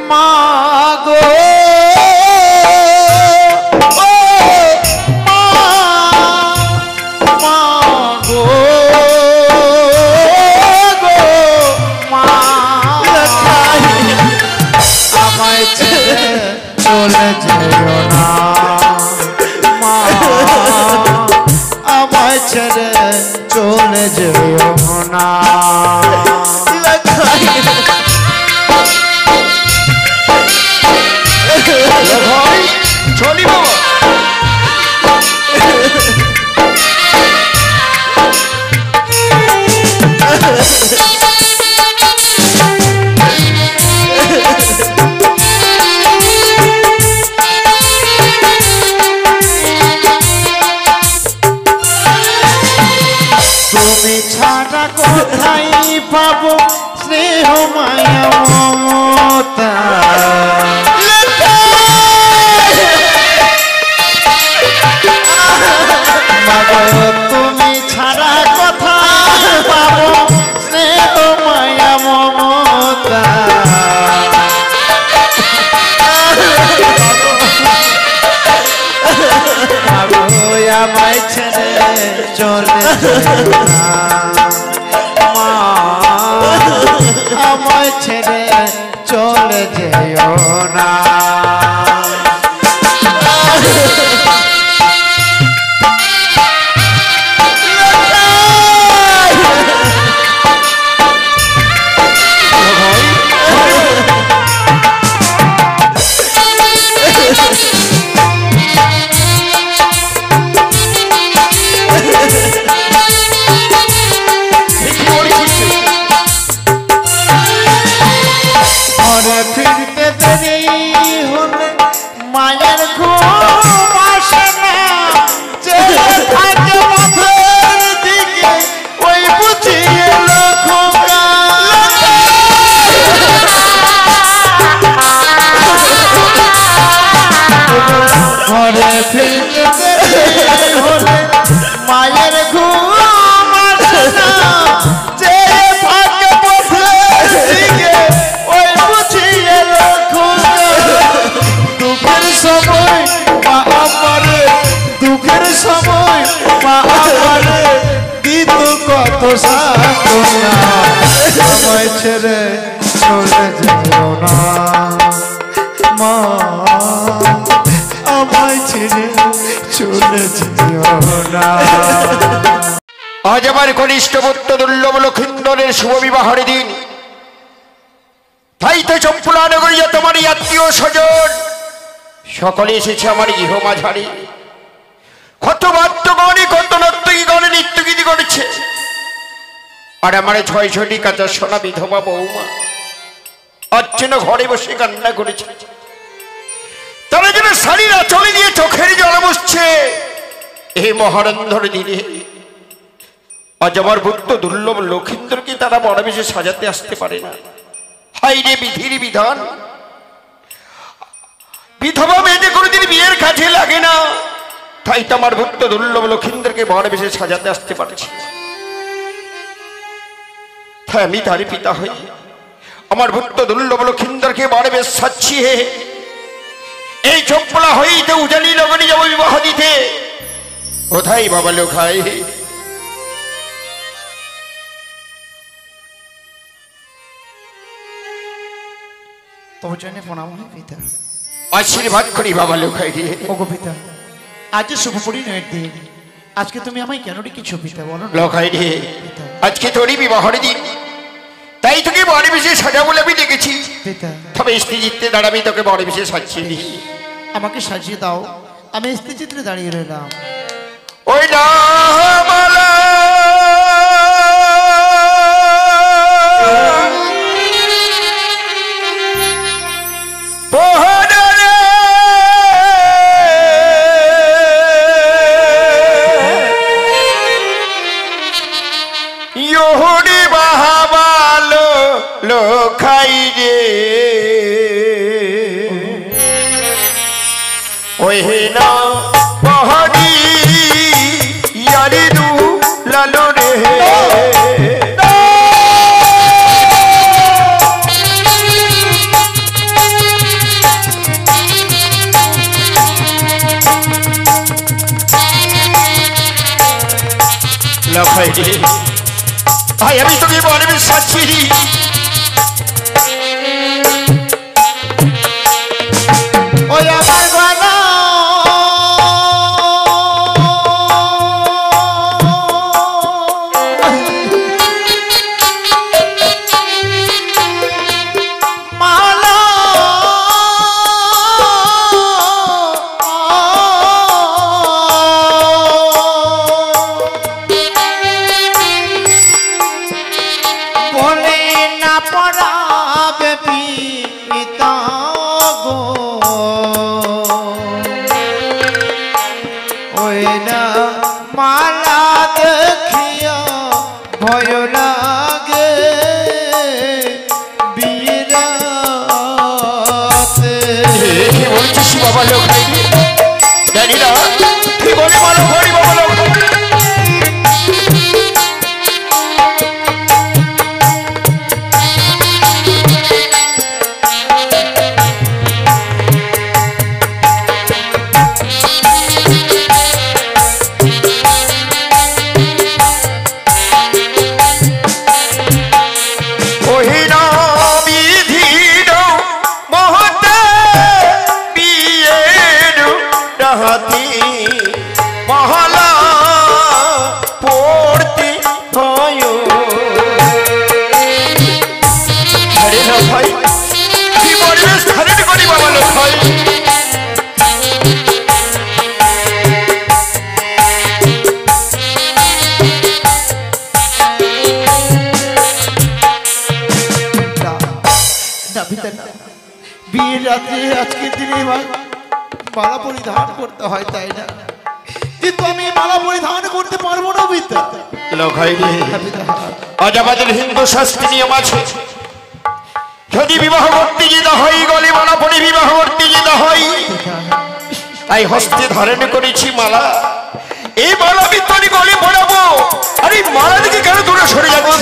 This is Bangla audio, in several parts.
মাগো চলে যেও না মা আমায় ছেড়ে চলে যেও না চলিব তুমি ছাড়া কোথায় পাবো স্নেহ মায়া মমতা তুমি ছাড়া কোথায় পাবো স্নেহ মায়া মমতা আমায় ছেড়ে চলে যেও না মা আমায় ছেড়ে চলে যেও না ফিরতে দেরি হলে মায়ের ঘুম আসে না চেয়ে থাকে পথের দিকে ওই বুঝি এলো খোকা ঘরে ফিরতে দেরি হলে মায়ের ঘুম আসে না চেয়ে থাকে পথের দিকে ওই বুঝি এলো খোকা দুঃখের সময় মা আমারে দুঃখের সময় মা আমারে দিত কত সান্ত্বনা আমায় ছেড়ে চলে যেও না মা আমায় ছেড়ে চলে যেও না আজ আমার কনিষ্ঠ পুত্র দুর্লভ লক্ষিন্দরের শুভ বিবাহের দিন তাই তো চম্পলা নগরিয়া তোমারই আত্মীয় স্বজন সকলে এসেছে আমার গৃহ মাঝারি কত বাদ্যগণে কত নর্তকীগণে নৃত্যগীতি করেছে আর আমার ৬টি কাঁচা সোনা বিধবা বৌমা আজ যেন ঘরে বসে কান্না করেছে তারা যেন শাড়ির আঁচলে দিয়ে চোখের জল মুছছে এই মহারন্ধর দিনে আজ আমার পুত্র দুর্লভ লক্ষিন্দরকে তারা বড় বেশি সাজাতে আসতে পারে না হাই রে বিধির বিধান বিধবা মেয়েদের কোনোদিন বিয়ের কাজে লাগে না তাই তো আমার পুত্র দুর্লভ লক্ষিন্দরকে বড় বেশি সাজাতে আসতে পারছি তাই আমি তারই পিতা হই আমার পুত্র দুর্লভ লক্ষিন্দরকে বড় বেশ সাচ্ছি হে এই চম্পলা হইতে উজানি লগনে যাব বিবাহ দিতে কোথায় বাবা লোখাই তোমার জন্য প্রণাম হয় পিতা আশীর্বাদ করি বাবা লোখাই রে ওগো পিতা আজ শুভ পরিণয়ের দিন আজকে তুমি আমায় কেন ডেকেছো পিতা বলো লোখাই রে আজকে তোরই বিবাহের দিন তাই তোকে বড় বিশেষ সাজা বলে আমি দেখেছি পিতা তবে স্ত্রী চিত্রে দাঁড়াবি তোকে বড় বিশেষ সাজিয়ে আমাকে সাজিয়ে দাও আমি স্ত্রী চিত্রে দাঁড়িয়ে রইলাম ওই না লোখাই রে ওই না পহরি ইয়ারি দু লালো রে লোকাই রে ভাই আমি তোকে বলে বিশ্বাসী ওই আমার গলা মালা বলে না পড়াবে পিতা গো ওই না মালা দেখিয়া ভয় লাগে বিরাতে কি বলছিস বাবা লোকাই জানি না তুই বলে বলো হরি বাবা লোকাই বিয়ের রাত্রে আজকের দিনে মালা পরিধান করতে হয় তাই না কিন্তু আমি মালা পরিধান করতে পারবো না পিতা লোকাই আজ আমাদের হিন্দু শাস্ত্র নিয়ম আছে যদি বিবাহ করতে যেতে হয় গলে মালা পরে বিবাহ করতে যেতে হয় তাই হস্তে ধারণ করেছি মালা এই মালা আমি তোর গলে পড়াবো আর এই মালা দিকে কেন দূরে সরে যাচ্ছিস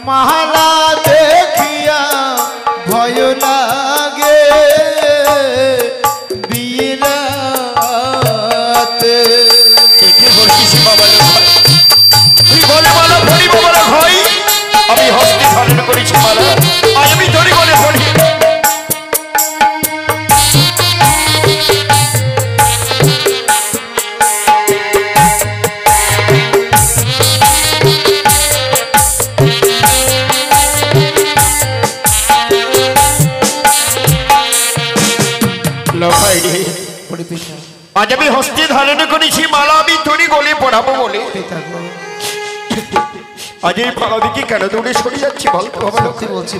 মালা দেখিয়া ভয় লাগে বিরাতে কি বলছিস বাবা লোকাই তুই বলে মালা পরি বাবা লোকাই আমি হস্তে ধারণ করেছি মালা আজ আমি তোর গলে পড়ি আজ আমি হস্তে ধারণ করেছি মালা আমি তোরই গলে পড়াবো বলে আজ এই মালা দিকে কেন দূরে সরে যাচ্ছি বলতো বলছি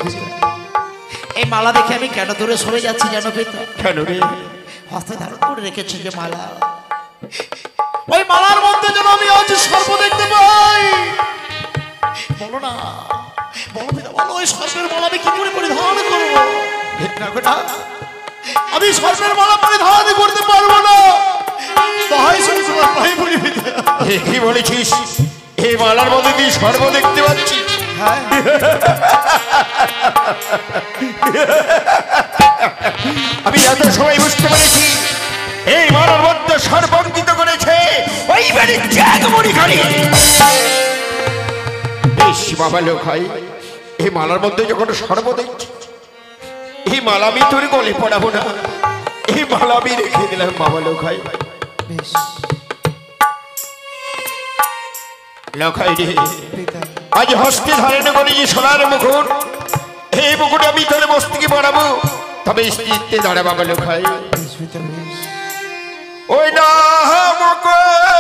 এই মালা দেখে আমি কেন দূরে সরে যাচ্ছি জানো পিতা কেন রে হস্তে ধারণ করে রেখেছি যে মালা ওই মালার মধ্যে যেন আমি আজ সর্প দেখতে পাই বলো না বলো পিতা বলো ওই সর্পের মালা আমি কি করে পরিধান করবো আমি সর্পের মালা পরিধান করতে পারবো না কি বলেছিস এই মালার মধ্যে কি সর্ব দেখতে পাচ্ছি আমি এত সময় বুঝতে পেরেছি এই মালার মধ্যে সর্বঙ্কিত করেছে ওই বাড়ির ত্যাগমণিখানি বাবা লোকাই এই মালার মধ্যে যখন সর্ব দেখছি এই মালা আমি তোর গলে পড়াবো না এই মালা আমি রেখে দিলাম বাবা লোকাই লোকাই রে আজ হস্তে ধারণ করে যে সোনার মুকুট এই মুকুট আমি তোর মস্তিকে পড়াবো তবে স্ত্রীতে দাঁড়া বাবা লোকাই ওই না মুকুট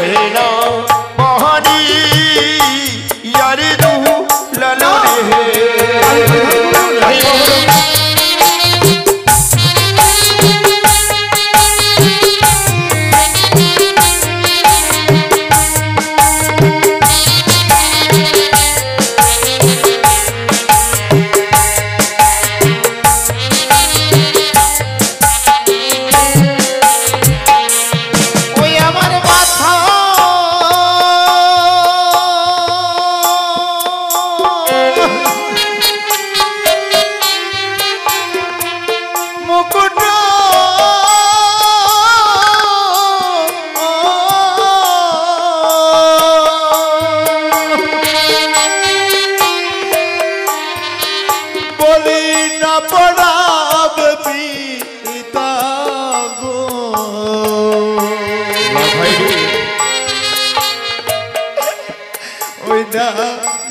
ইয়ে না মহানি ইয়ারে দু লালা রে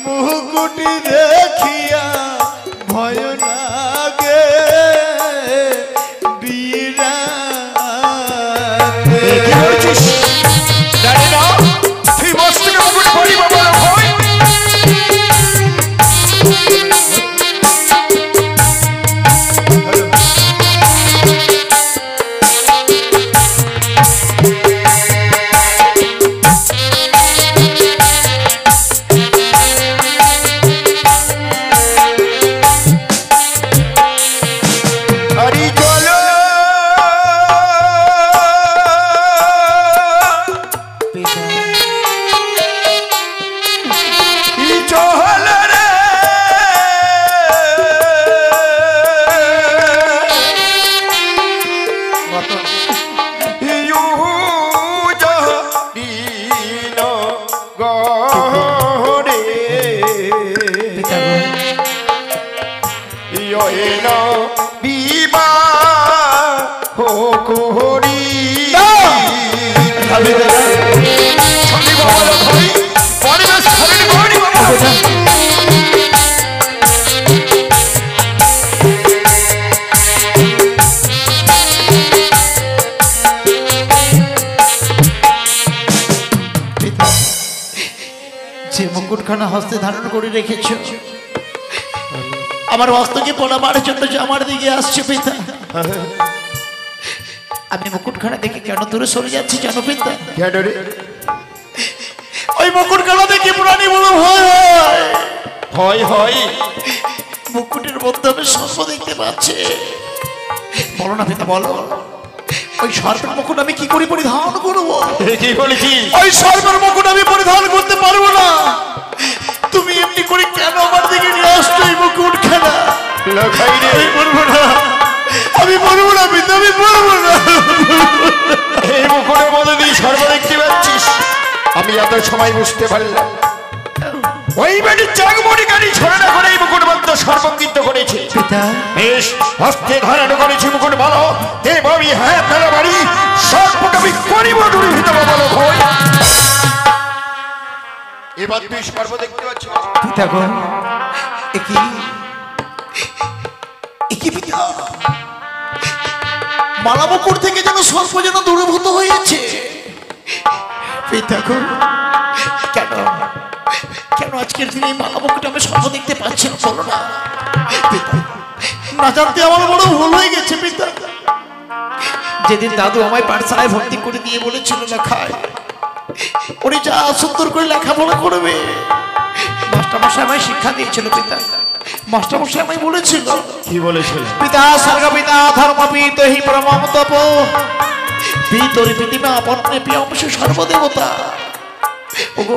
মুকুটি দেখিয়া ভয় লাগে বীরা তুই মস্তকে মুকুট পরিব বলো ভয় যে মুকুটখানা হস্তে ধারণ করে রেখেছ আমার হস্তকে পড়াবার জন্য যে আমার দিকে আসছে পিতা আমি মুকুটখানা দেখে কেন দূরে সরে যাচ্ছি জানো পিতা ওই মুকুটখানা দেখে পুরানি বড় ভয় হয় ভয় হয় মুকুটের মধ্যে আমি সর্প দেখতে পাচ্ছি বলো না পিতা বলো ওই সর্পের মুকুট আমি কি করে পরিধান করবো কি বলেছি ওই সর্পের মুকুট আমি পরিধান করতে পারবো না তুমি এমনি করে কেন আমার দিকে নিয়ে আসছো এই মুকুট খেলা আমি বলবো না আমি বলবো না পিতা আমি বলবো না এই মুকুটের মধ্যে দিয়ে সর্ব দেখতে পাচ্ছিস আমি এত সময় বুঝতে পারলাম ওই বেটি চাকমণিকারী ছড়ানো করে এই মুকুট বদ্ধ সর্বঙ্কিত করেছে বেশ হস্তে ধারণ করেছি মুকুট বলো দেব আমি হ্যাঁ ফেলা বাড়ি সর্বকে আমি করিব দুর্ভিত বলো ভয় এবার তুই সর্ব দেখতে পাচ্ছ পিতা গো একই পিতা মালা মুকুট থেকে যেন সর্প যেন দূরীভূত হয়েছে পিতা গো কেন কেন আজকের দিনে এই মালা মুকুট আমি সর্প দেখতে পাচ্ছি না বলো না পিতা না জানতে আমার বড় ভুল হয়ে গেছে পিতা যেদিন দাদু আমায় পাঠশালায় ভর্তি করে দিয়ে বলেছিল লেখায় উনি যা সুন্দর করে লেখাপড়া করবে মাস্টারমশাই আমায় শিক্ষা দিয়েছিল পিতা মাস্টারমশাই আমায় বলেছিল কি বলেছিল পিতা স্বর্গ পিতা ধর্মপিত হি পরমম তপ পিতরি পিতিমা পন্নে পিয়ংশ সর্বদেবতা ওগো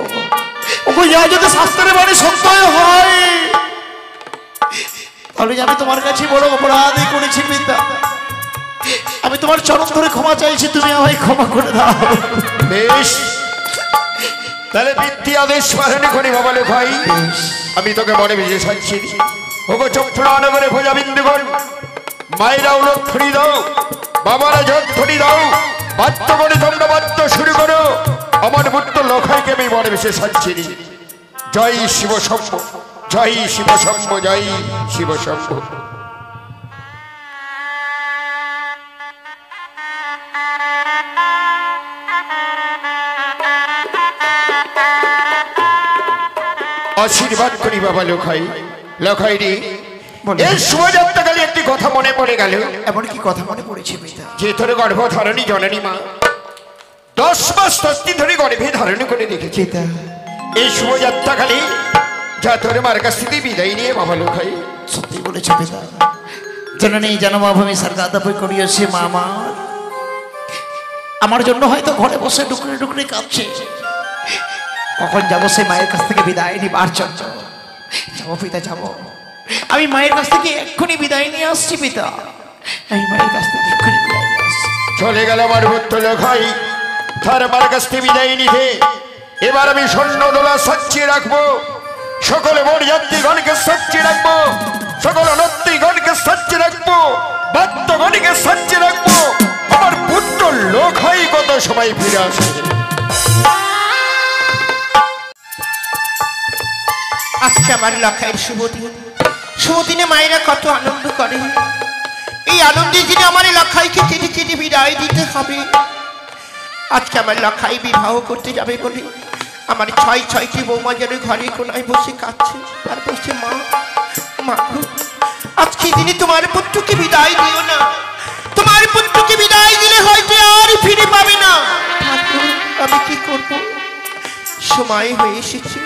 ওগো ইয়া যদি শাস্ত্রের বাণী সত্য হয় তাহলে আমি তোমার কাছে বড় অপরাধী করেছি পিতা আমি তোমার চরণ ধরে ক্ষমা চাইছি তুমি আমায় ক্ষমা করে দাও বেশ তাহলে বৃত্তি আদেশ পালন করি বাবা ভাই আমি তোকে মনে বেশি শান্তি ওগো চক্ষুরানগরে ভোজাবিন্দুগণ মায়েরা উলট ছড়ি দাও বাবারা জট ছড়ি দাও বাদ্য করে তোমরা বাদ্য শুরু করো আমার পুত্র লখাইকে আমি মনে বেশি শান্তি জয় শিব শম্ভ জয় শিব শম্ভ জয় শিব শম্ভ আশীর্বাদ করি বাবা লখাই। লখাই রে, এই শুভযাত্রাকালে একটি কথা মনে পড়ে গেল। এমন কি কথা মনে পড়েছে পিতা? যে তোর গর্ভধারণী জননী মা 10 মাস 10 দিন ধরে গর্ভে ধারণ করে রেখেছে। এই শুভযাত্রাকালে যা তোর মার কাছ থেকে বিদায় নিয়ে বাবা লখাই। সত্যি বলেছে পিতা। জননী জন্মভূমি স্বর্গাদাপই করিয়েছে মা আমার জন্য হয়তো ঘরে বসে ডুকরে ডুকরে কাঁদছে। কখন যাবো সেই মায়ের কাছ থেকে বিদায় নিবার জন্য? যাবো পিতা, যাবো। আমি মায়ের কাছ থেকে এক্ষুনি বিদায় নিয়ে আসছি পিতা। আমি মায়ের কাছ থেকে এক্ষুনি বিদায় নিয়ে আসছি। চলে গেল আমার পুত্র লখাই তার মার কাছ থেকে বিদায় নিতে। এবার আমি স্বর্ণ দোলা সাজিয়ে রাখবো, সকল বরযাত্রীগণকে সাজিয়ে রাখবো, সকল নর্তকীগণকে সাজিয়ে রাখবো, বাদ্যগণকে সাজিয়ে রাখবো। আমার পুত্র লখাই কত সময় ফিরে আসে। আজকে আমার লখাইয়ের শুভ দিন। শুভ দিনে মায়েরা কত আনন্দ করে। এই আনন্দের দিনে আমার লখাইকে কেটে কেটে বিদায় দিতে হবে। আজকে আমার লখাই বিবাহ করতে যাবে বলে আমার 6টি বৌমা যেন ঘরে কোনায় বসে কাঁদছে আর বসে মা আজকে দিনে তোমার পুত্রকে বিদায় দিও না। তোমার পুত্রকে বিদায় দিলে হয়তো আর ফিরে পাবে না। আমি কি করব? সময় হয়ে এসেছে,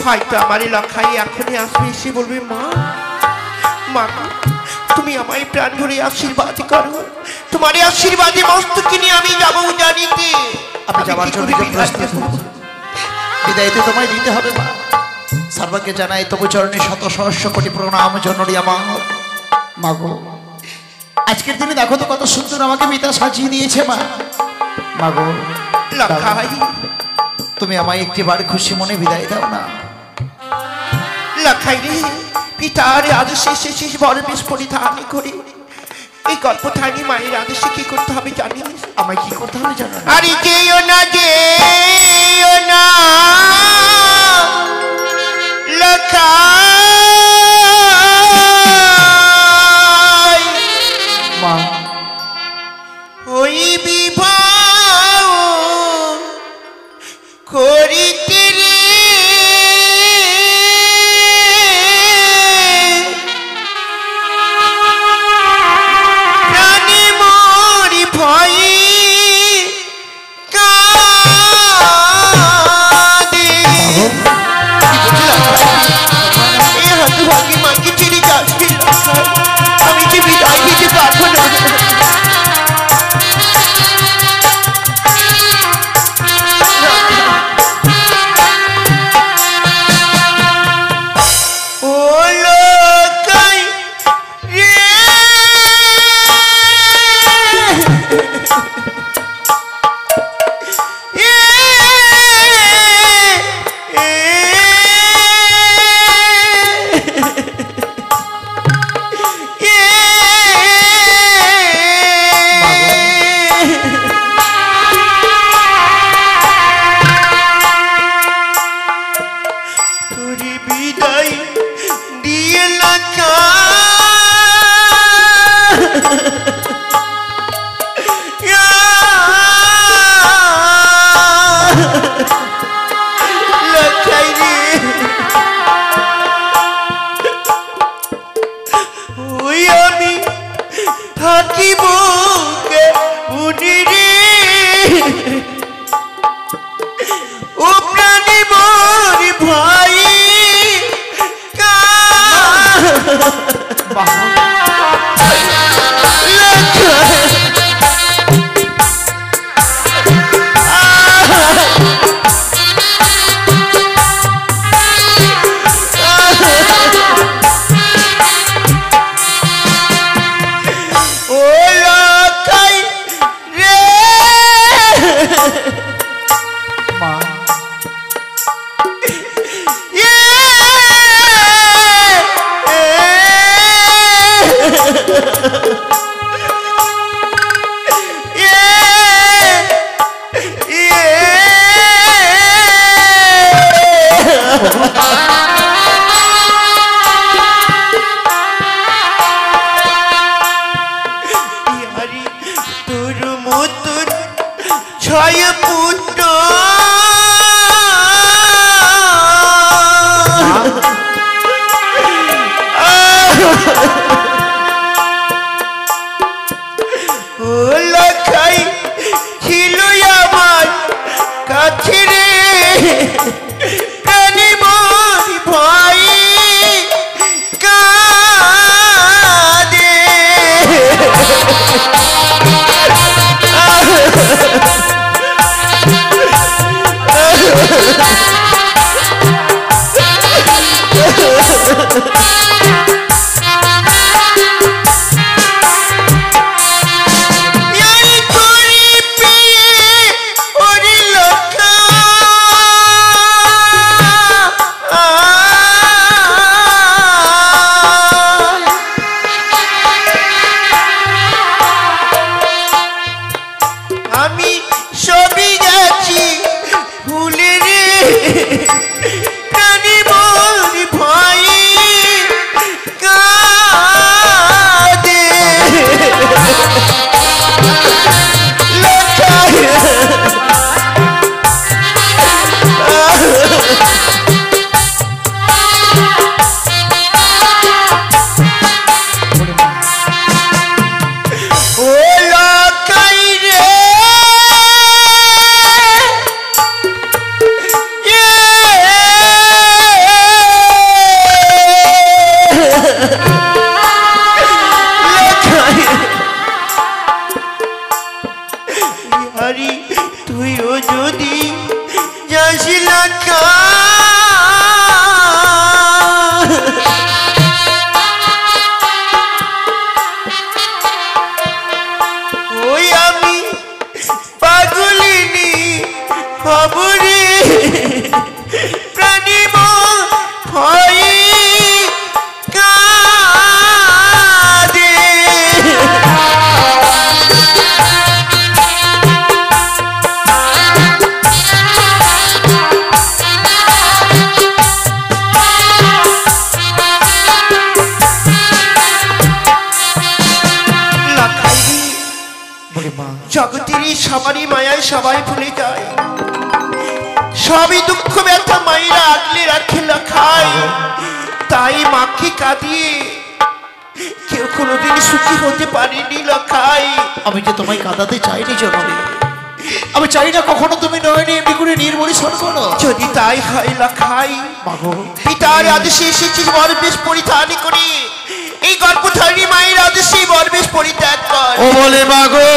হয়তো আমার লখাই এখনই আসবে, এসে বলবে মা তুমি আমায় প্রাণ ভরে আশীর্বাদ করো। তোমার আশীর্বাদে মস্তকে নিয়ে আমি যাবো জানিতে। আমি যাবার জন্য বিদায় তো তোমায় দিতে হবে মা। সর্বকে জানাই তবু চরণে শত সহস্র কোটি প্রণাম জননী আমার। মাগো, আজকের দিনে দেখো তো কত সুন্দর আমাকে পিতা সাজিয়ে দিয়েছে মা। মাগো লখাই, তুমি আমায় একটিবার খুশি মনে বিদায় দাও না। লখাই রে, পিতার আদেশে শেষ বড় বেশ পরিধান করে এই গল্পধারী মায়ের আদেশে কি করতে হবে জানিস? আমায় কি করতে হবে জানো? আরে যেও না লখাই, মা ওই বিবাহ করিতে রে প্রাণে মরি ভয়ে কাঁদে। এই হতভাগী মাকে ছেড়ে যাচ্ছি লখাই, আমি যে বিদায় দিতে পারবো না। ছয় পুত্র ও লাখাই ছিল আমার কাছে রে প্রাণী মন ভয় কাঁদে আমি সবই গেছি ভুলে রে প্রাণী মন ভয় কাঁদে ও লাখাই রে হরি তুইও যদি যাস লাখা ওই আমি পাগলিনী খবরে প্রাণী মন ভয় কাঁদে জগতের সবারই মায়ায় সবাই ভুলে যায় সবই দুঃখ ব্যথা মায়েরা আগলে রাখে লাখাই তাই মাকে কাঁদিয়ে কেউ কোনোদিন সুখী হতে পারেনি লাখাই আমি যে তোমায় কাঁদাতে চাইনি জননী, আমি চাই না কখনো তুমি নয়নি এমনি করে নির্মলি করো। যদি তাই হয় লাখাই মাগো পিতার আদেশে এসেছিস বরবেশ পরিধান করে এই গর্ভধারী মায়ের আদেশে বরবেশ পরিত্যাগ কর। ও বলে মাগো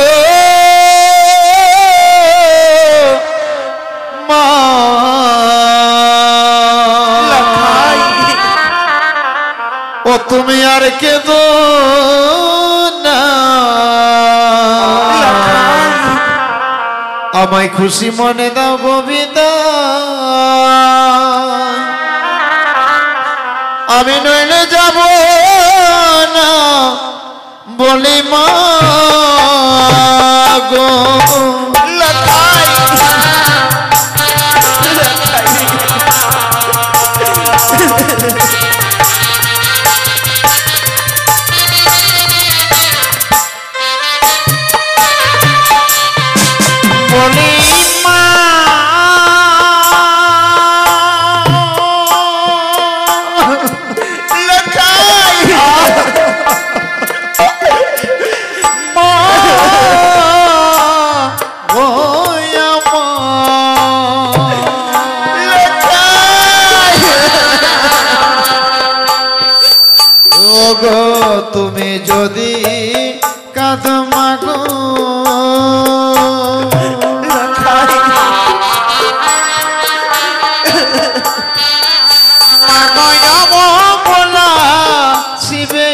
মা লাখাই ও তুমি আর কেঁদো না, লাখাই আমায় খুশি মনে দাও গোবিন্দা, আমি নইলে যাব না বলি মা গো। লাখাই বলি মা লাখাই মা ও আমার ওগো তুমি যদি কাঁদো মাগো শিবে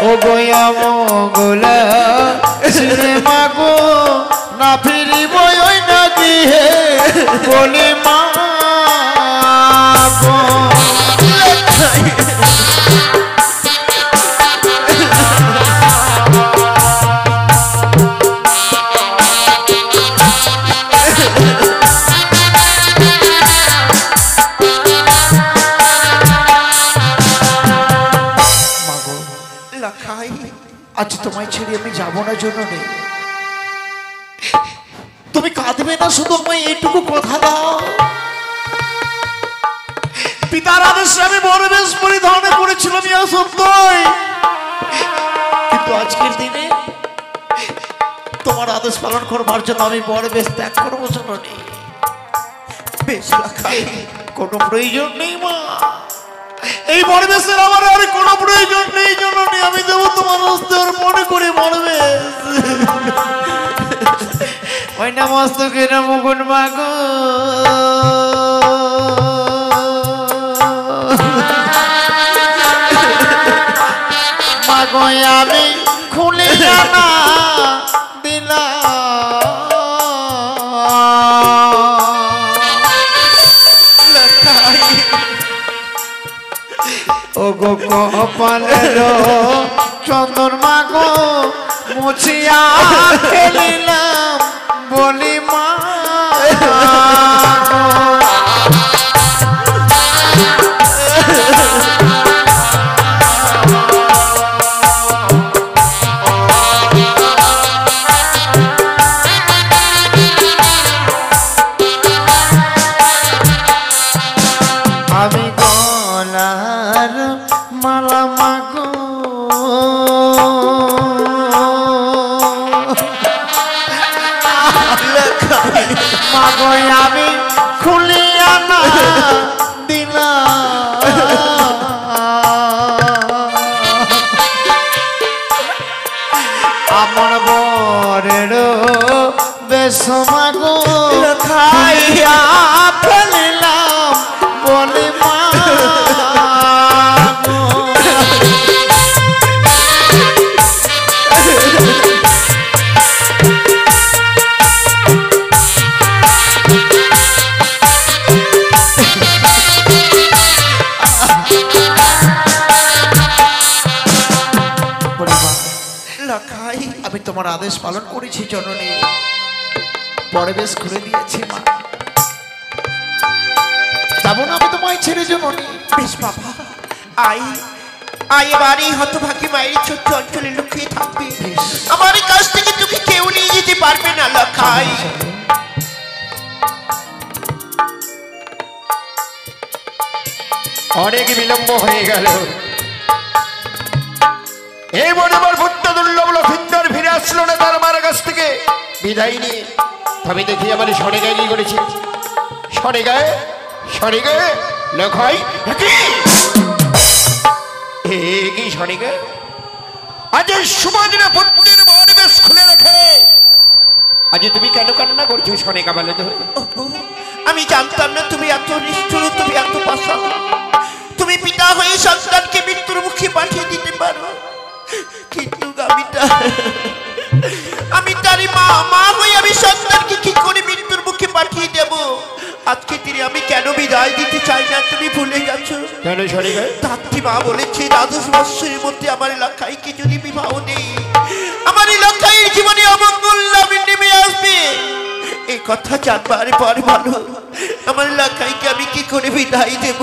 ও গয়া মঙ্গলা শিবে মাগো না ফিরিব ওই না দিয়ে বলি মা গো। লাখাই আজ তোমায় ছেড়ে আমি যাবো না জন্য নেই, তুমি কাঁদবে না শুধু আমায় এইটুকু কথা দাও। পিতার আদেশে আমি বনবেশ পরিধান করেছিলাম, ইয়া সত্যই। কিন্তু আজকের দিনে তোমার আদেশ পালন করবার জন্য আমি বনবেশ ত্যাগ করবো জননী। বেশ লাখাই, কোনো প্রয়োজন নেই মা, এই বনবেশের আমার আর কোনো প্রয়োজন নেই জননী। আমি দেবো তোমার হস্তে আর মনে করে বনবেশ। ওই না মস্তকে না মুকুট মাগো, মাগো আমি খুলে জানা দিলাম। ও গো কপালের চন্দন মাগো মুছিয়া খেলিলাম বলি মা। আমি গলার মালা মাগো মাগো আমি খুলিয়া না দিলাম। আমার বরের বেশ মাগো খাইয়া ফেলিলাম বলে মা। আমি তোমার আদেশ পালন করেছি জননী, পরিবেশ খুলে দিয়েছি মা। যাবো না আমি তোমায় ছেড়ে জননী। বেশ বাবা, আই আই এবার এই হতভাগী মায়ের ছোট্ট অঞ্চলে লুকিয়ে থাকবে। আমার কাছ থেকে তোকে কেউ নিয়ে যেতে পারবে না লাখাই। অনেক বিলম্ব হয়ে গেল। এই মনে আমার ভুট্টা দুর্লভ লক্ষিন্দর ফিরে আসলো না তার মার কাছ থেকে বিদায় নিয়ে। তবে দেখি আমার সরে গায়ে কি করেছে। সরে গায়ে লেখাই কি সরে গায়ে আজ এই শুভ দিনে পুত্রের বনবেশ খুলে রেখে আজ তুমি কেন কান্না করছো সনেকা বলে তো? আমি জানতাম না তুমি এত নিষ্ঠুর, তুমি এত পাষাণ। তুমি পিতা হয়ে সন্তানকে মৃত্যুর মুখে পাঠিয়ে দিতে পারো, কিন্তু আমি তারই মা হয়ে আমি সন্তানকে কি করে মৃত্যুর মুখে পাঠিয়ে দেব? আজকে তিনি আমি কেন বিদায় দিতে চাই না তুমি ভুলে গেছো? কেন সনিকা? তাত্রী মা বলেছে 12 বৎসরের মধ্যে আমার এলাকাইকে যদি বিবাহ নেই, আমার এলাকায় জীবনে অমঙ্গল নেমে আসবে। এই কথা জানবার পর বলো আমার এলাকাইকে আমি কি করে বিদায় দেব?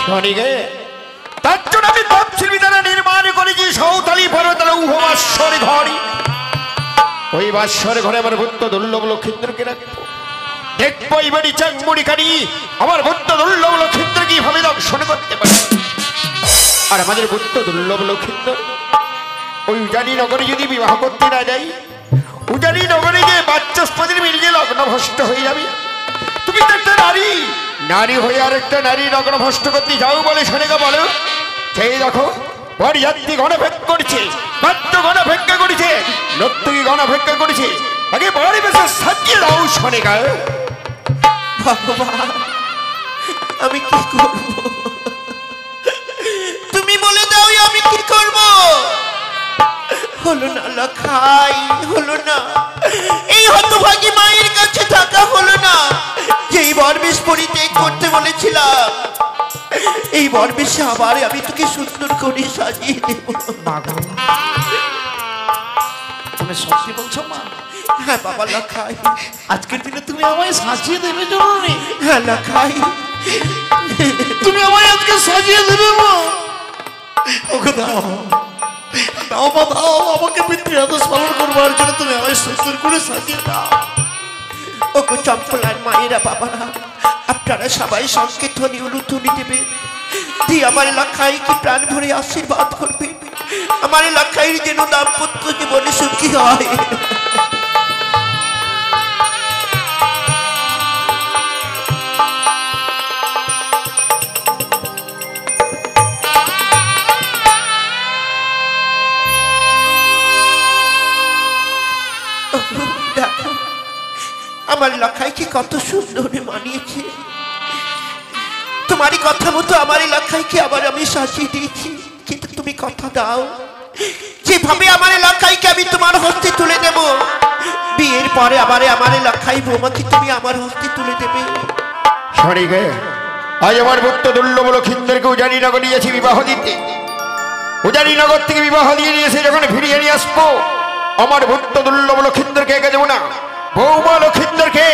সনিকা, তার জন্য আমি তপশিল বিধানে নির্মাণ করেছি সৌতালি পর্বতাল উহবাসর ঘর। ওই বাসর ঘরে আমার ভূত দুর্লভ লক্ষিন্দরকে রাখবো। দেখবো এইবারই চাংমুড়ি কারি আমার ভূত দুর্লভ লক্ষিন্দর কিভাবে দর্শন করতে পারে। আর আমাদের ভূত দুর্লভ লক্ষিন্দর ওই উজানি নগরে যদি বিবাহ করতে না যাই, উজানি নগরে গিয়ে বাচ্চাস্পতির মিলিয়ে লগ্ন ভ্রষ্ট হয়ে যাবে। তুমি তো একটা নারী হয়ে আর একটা নারী লগ্ন ভ্রষ্ট করতে যাও বলে শোনেগা বলো। সেই দেখো বরযাত্রী গণভেক্ষা করছে, বাদ্য গণভেক্ষা করেছে, নর্তকী গণভেক্ষা করেছে। আগে বড়ি বেশি সাজিয়ে দাও শোনেগা। ভগবান আমি কি করব? তুমি বলে দাও আমি কি করব? হলো না লখাই, হলো না। এই হতভাগী মায়ের কাছে থাকা হলো না। যেই বরবেশ পরিত্যাগ করতে বলেছিলাম, এই বরবেশে আবার আমি তোকে সুন্দর করে সাজিয়ে দেব। তুমি সত্যি বলছো মা? হ্যাঁ বাবা লখাই, আজকের দিনে তুমি আমায় সাজিয়ে দেবে জননী? হ্যাঁ লখাই, তুমি আমায় আজকে সাজিয়ে দেবে মা? ওকে দাও দাও মা, দাও আমাকে পিতৃ আদেশ পালন করবার জন্য তুমি আমায় সুন্দর করে সাজিয়ে দাও। ওকে চম্পলার মায়েরা বাবারা, আপনি আপনারা সবাই সংকীর্তনী উলুধ্বনি দেবেন, দিয়ে আমার লক্ষাইকে প্রাণ ভরে আশীর্বাদ করবেন। আমার লক্ষাইয়ের যেন দাম্পত্য জীবনে সুখী হয়। দেখো আমার লক্ষাইকে কত সুন্দর মানিয়েছে। তোমারই কথা মতো আমার লক্ষাইকে আবার আমি সাজিয়ে দিয়েছি। কিন্তু তুমি কথা দাও, যেভাবে আমার লক্ষাইকে আমি তোমার হস্তে তুলে দেব, বিয়ের পরে আবার আমার লক্ষাই বৌমাকে তুমি আমার হস্তে তুলে দেবে। সরিগে আজ আমার ভক্ত দুর্লভ লক্ষিন্দরকে উজানিনগর নিয়েছি বিবাহ দিতে। উজানিনগর থেকে বিবাহ দিয়ে নিয়েছে, যখন ফিরিয়ে নিয়ে আসবো আমার ভক্ত দুর্লভ লক্ষিন্দরকে একে দেবো না, বৌমা লক্ষিন্দরকে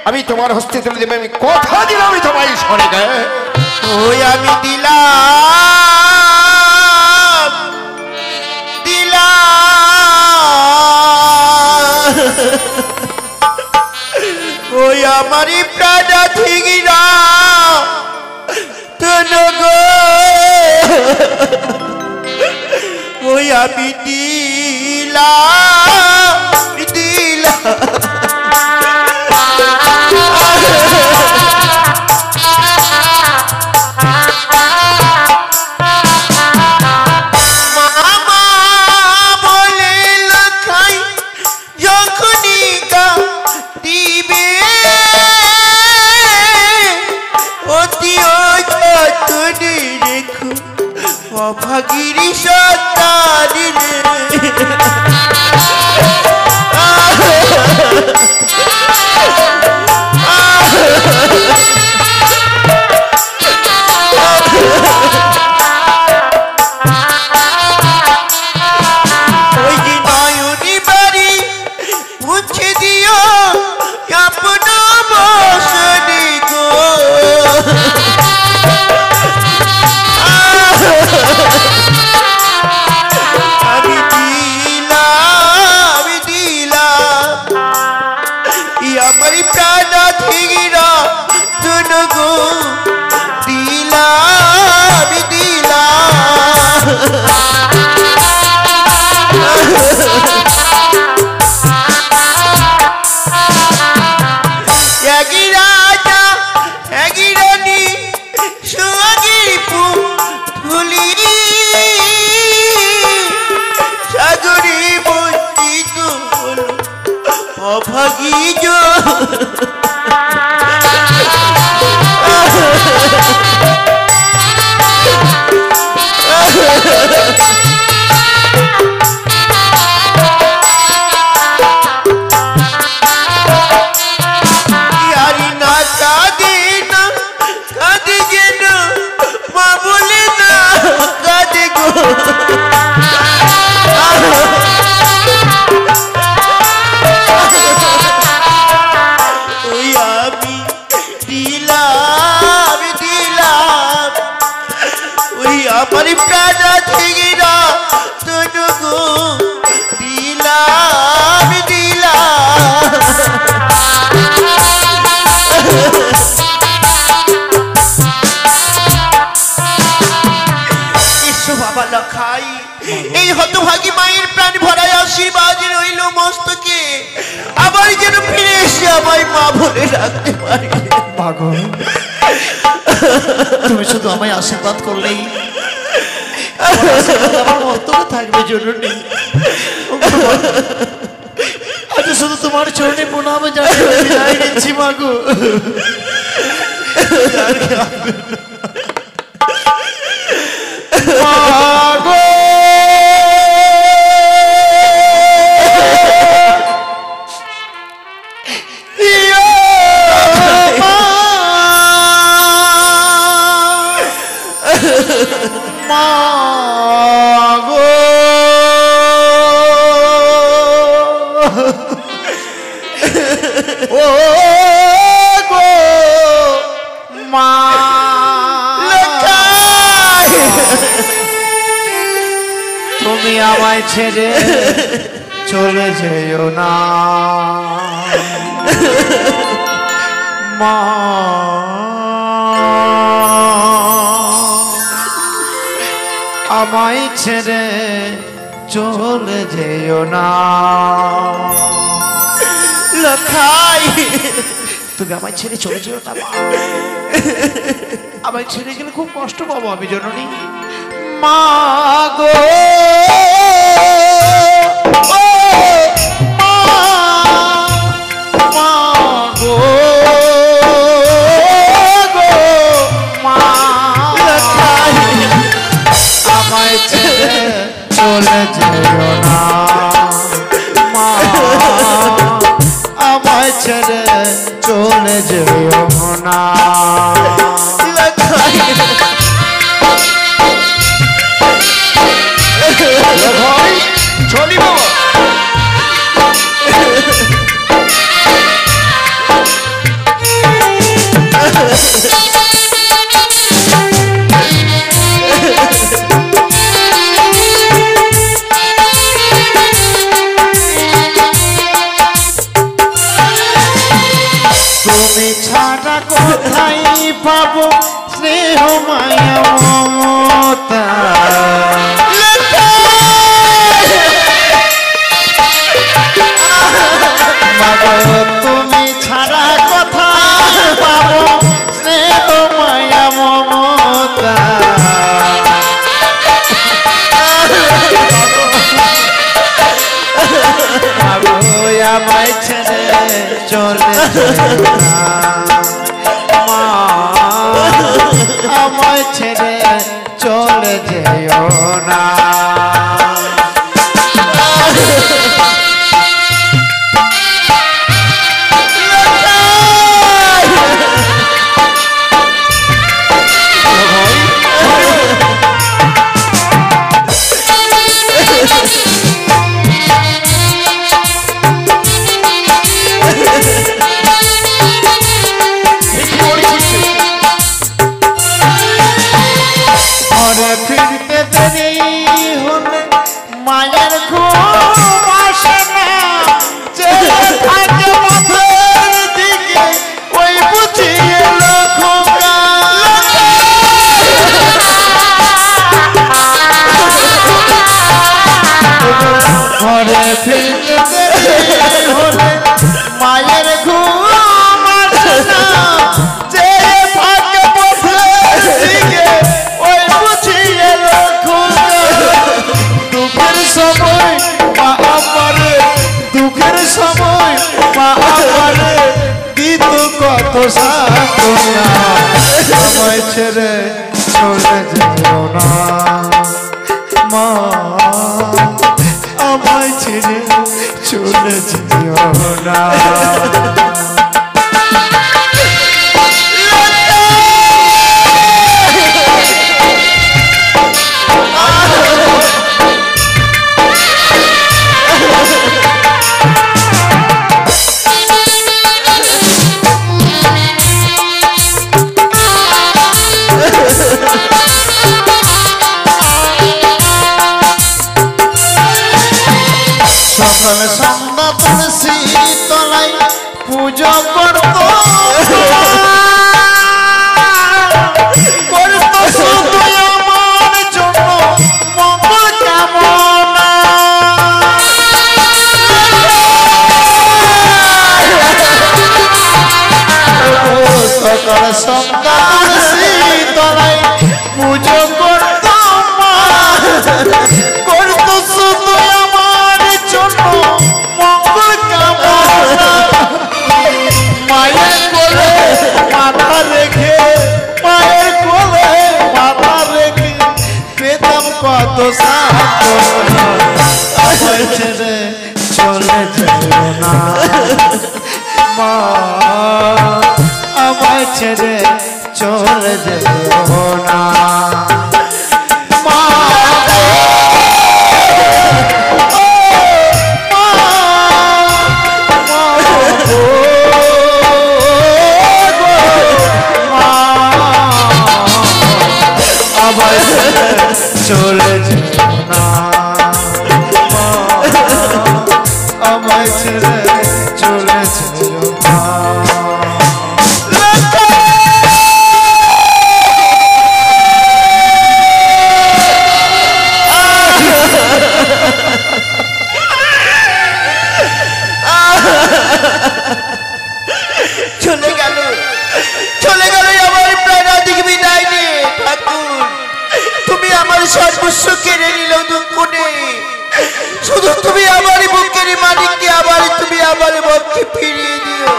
আমি তোমার হস্তে তুলে দেবে। আমি কথা দিলাম আমি তোমায় সরিগে। ওই আমি দিলাম ওই আমারই প্রাণ থিগিরা গো, ওই আমি দিলাম ভাগিরি সন্তানি ওই যে নয়নি বাড়ি মুছে দিও আপন বসনি গো, আমি দিলাম আমার প্রাণ থিগিরা তুনো গো, দিলাম একই রাজা একই রানী সুয়াগি ফুলি সাগরে বঞ্চিত হলো অভাগী কাঁদে যেন মা বলে না কাঁদে গো, ওই আমি দিলাম ওই আমার প্রাণ থেকে না তোনো গো, দিলাম বাবা লখাই, এই হতভাগী মায়ের প্রাণ ভরায় আশীর্বাদ রইল মস্তকে, আবার যেন ফিরে এসে আমায় মা বলে রাখতে পারি। পাগল, তুমি শুধু আমায় আশীর্বাদ করলেই আমার মস্তকে থাকবে জরুরি। আজ শুধু তোমার চরণে প্রণাম জানিয়ে বিদায় নিচ্ছি মাগো। মাগো মাগো ও গো মা, তুমি আমায় ছেড়ে চলে যেও না মা। আমায় ছেড়ে চলে যেও না লখাই তুমি আমায় ছেড়ে চলে যেও না মা। আমায় ছেড়ে গেলে খুব কষ্ট পাবো আমি জননী। মা গো ও মা গো গো মা আমায় ছেড়ে চলে যেও না মা আমায় ছেড়ে চলে যেও না চলি বাবা তুমি ছাড়া কোথায় পাবো স্নেহ মায়া মমতা তুমি ছাড়া কোথায় পাবো স্নেহ মায়া মমতা আমায় ছেড়ে চলে যেও না মা আমায় ছেড়ে চলে যেও না ফিরতে দেরি হলে মায়ের ঘুম আসে না ছেলে থাকে পথের দিকে ওই বুঝি এলো খোকা ঘরে ফিরতে দেরি হলে মায়ের ঘুম আসে না ছেলে থাকে পথের দিকে দুঃখের সময় মা আমারে দুঃখের সময় মা আমারে দিত কত সান্ত্বনা আমায় ছেড়ে চলে যেও না মা আমায় ছেড়ে চলে যেও না সকাল সন্ধ্যা তুলসী তলায় পুজো করতো করতো শুধু আমার জন্য মঙ্গল কামনা সকাল সন্ধ্যা তুলসী তলায় পুজো করতো করতো শুধু মঙ্গল কামনা মায়ের কোলে মাথা রেখে মায়ের কোলে মাথা রেখে পেতাম কত সান্ত্বনা আমায় ছেড়ে চলে যেও না মা আমায় ছেড়ে চলে যেও না চলে যেও না আমায় ছেড়ে চলে যেও না সর্বস্ব কেড়ে নিল দুঃখ নেই, শুধু তুমি আমার বুকের মালিককে আবার তুমি আমার পক্ষে ফিরিয়ে দিও,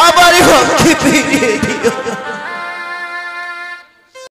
আমার পক্ষে ফিরিয়ে দিও।